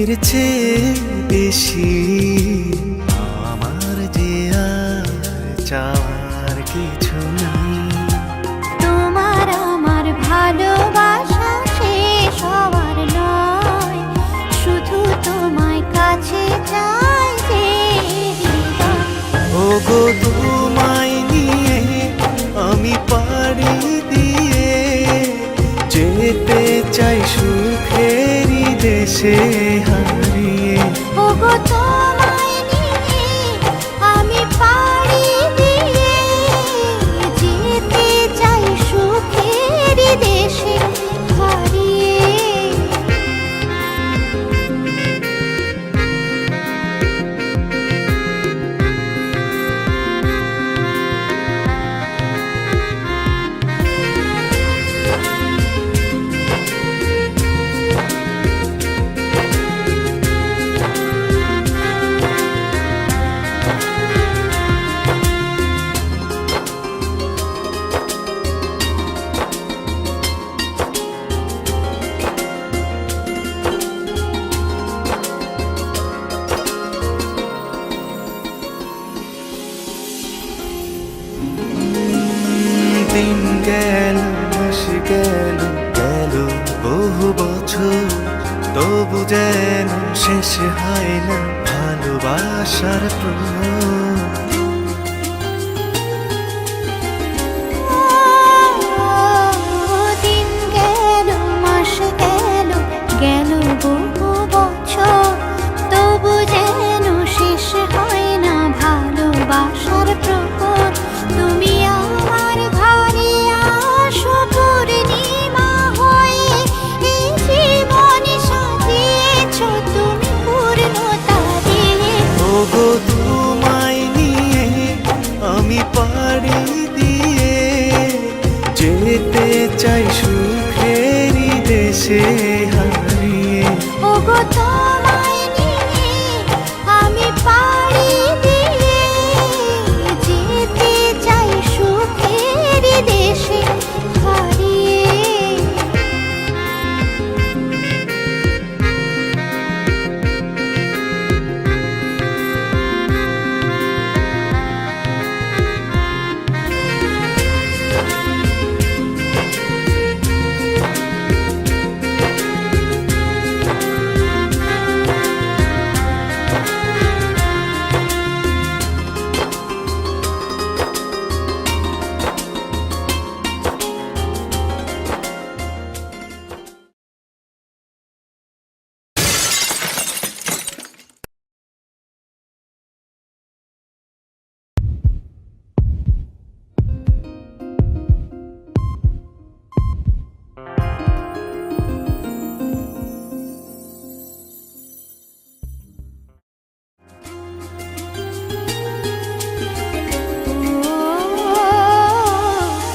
এর চেয়ে বেশি আমার যে আর চাওয়ার কিছু নেই। তোমার আমার ভালোবাসা শেষ হওয়ার নয়, শুধু তোমায় কাছে চাই যে হৃদয়। ওগো তোমায় নিয়ে আমি পাড়ি দিয়ে যেতে চাই সুখেরই দেশে হারিয়ে। ওগো তোমায় নিয়ে আমি পাড়ি দিয়ে যেতে চাই সুখের দেশে হারিয়ে। দিন গেল মাস গেল গেল বহু বছর, তবু যেন শেষ হয় না ভালোবাসার প্রহর। দিন গেল মাস গেল গেল বহু বছর, তবু যেন শেষ হয় না ভালোবাসার প্রহর। তুমি আমার ঘরে আসো পূর্ণিমা হয়ে, এই জীবন সাজিয়েছ তুমি পূর্ণতা দিয়ে। ওগো তোমায় নিয়ে আমি পাড়ি দিয়ে যেতে চাই সুখেরই দেশে হারিয়ে। ওগো তোমায় নিয়ে আমি পাড়ি দিয়ে যেতে চাই সুখের দেশে হারিয়ে।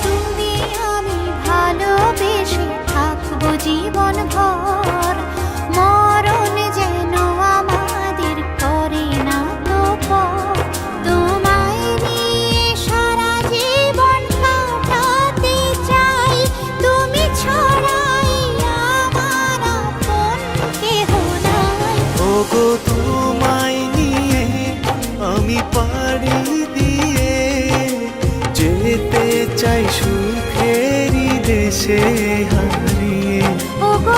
তুমি আমি ভালোবেসে থাকবো জীবন ভর, মরণ যেন আমাদের করে না তো পর। তোমায় নিয়ে সারা জীবন কাটাতে চাই, তুমি ছড়াই আমার আপন কেহ নাই। ওগো তোমায় নিয়ে আমি পাড়ি দিয়ে যেতে চাই সুখেরই দেশে হারিয়ে। ওগো